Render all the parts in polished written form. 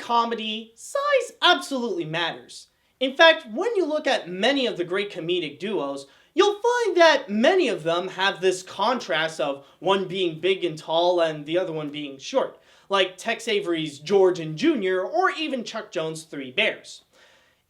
comedy, size absolutely matters. In fact, when you look at many of the great comedic duos, you'll find that many of them have this contrast of one being big and tall and the other one being short, like Tex Avery's George and Jr. or even Chuck Jones' Three Bears.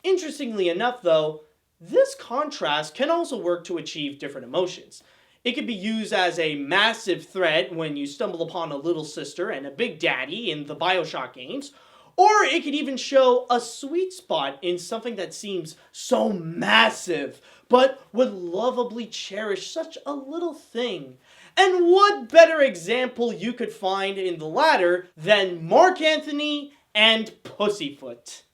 Interestingly enough though, this contrast can also work to achieve different emotions. It can be used as a massive threat when you stumble upon a little sister and a big daddy in the BioShock games, or it could even show a sweet spot in something that seems so massive, but would lovably cherish such a little thing. And what better example you could find in the latter than Marc Anthony and Pussyfoot?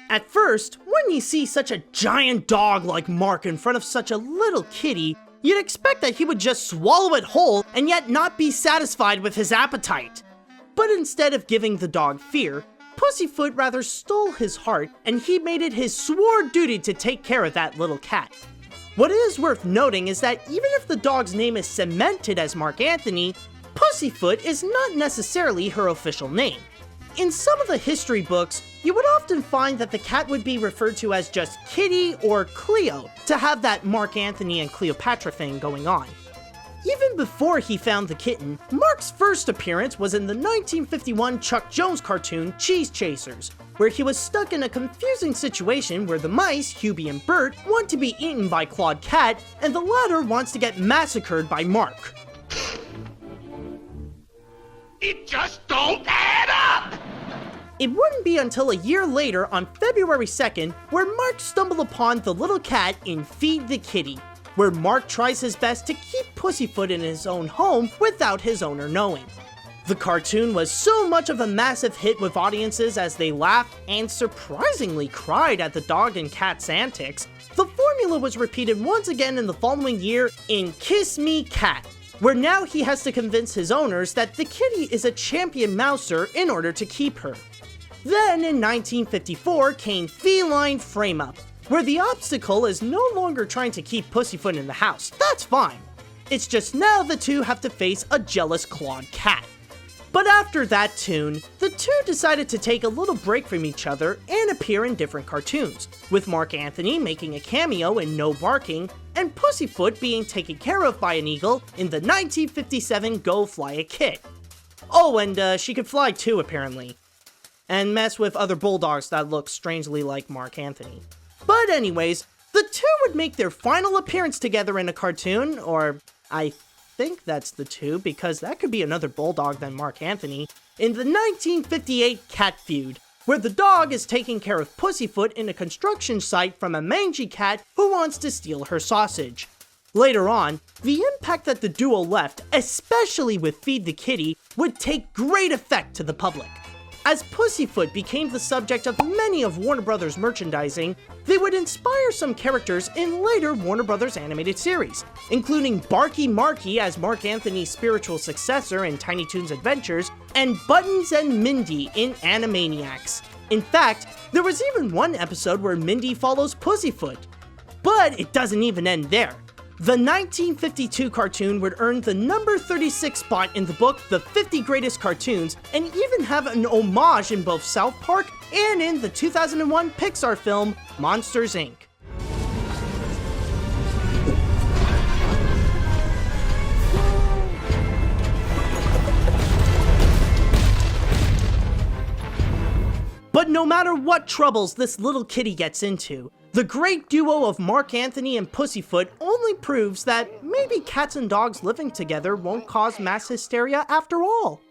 At first, when you see such a giant dog like Marc in front of such a little kitty, you'd expect that he would just swallow it whole and yet not be satisfied with his appetite. But instead of giving the dog fear, Pussyfoot rather stole his heart, and he made it his sworn duty to take care of that little cat. What is worth noting is that even if the dog's name is cemented as Marc Anthony, Pussyfoot is not necessarily her official name. In some of the history books, you would often find that the cat would be referred to as just Kitty or Cleo, to have that Marc Anthony and Cleopatra thing going on. Even before he found the kitten, Marc's first appearance was in the 1951 Chuck Jones cartoon Cheese Chasers, where he was stuck in a confusing situation where the mice, Hubie and Bert, want to be eaten by Claude Cat, and the latter wants to get massacred by Marc. It just don't add up! It wouldn't be until a year later, on February 2nd, where Marc stumbled upon the little cat in Feed the Kitty, where Marc tries his best to keep Pussyfoot in his own home without his owner knowing. The cartoon was so much of a massive hit with audiences as they laughed and surprisingly cried at the dog and cat's antics, the formula was repeated once again in the following year in Kiss Me Cat, where now he has to convince his owners that the kitty is a champion mouser in order to keep her. Then in 1954 came Feline Frame Up, where the obstacle is no longer trying to keep Pussyfoot in the house. That's fine. It's just now the two have to face a jealous Claude Cat. But after that tune, the two decided to take a little break from each other and appear in different cartoons, with Marc Anthony making a cameo in No Barking, and Pussyfoot being taken care of by an eagle in the 1957 Go Fly a Kit. Oh, and she could fly too, apparently. And mess with other bulldogs that look strangely like Marc Anthony. But anyways, the two would make their final appearance together in a cartoon, or I think that's the two, because that could be another bulldog than Marc Anthony, in the 1958 Cat Feud, where the dog is taking care of Pussyfoot in a construction site from a mangy cat who wants to steal her sausage. Later on, the impact that the duo left, especially with Feed the Kitty, would take great effect to the public. As Pussyfoot became the subject of many of Warner Bros. Merchandising, they would inspire some characters in later Warner Bros. Animated series, including Barky Marky as Marc Anthony's spiritual successor in Tiny Toons Adventures, and Buttons and Mindy in Animaniacs. In fact, there was even one episode where Mindy follows Pussyfoot. But it doesn't even end there. The 1952 cartoon would earn the number 36 spot in the book The 50 Greatest Cartoons, and even have an homage in both South Park and in the 2001 Pixar film Monsters, Inc. But no matter what troubles this little kitty gets into, the great duo of Marc Anthony and Pussyfoot only proves that maybe cats and dogs living together won't cause mass hysteria after all.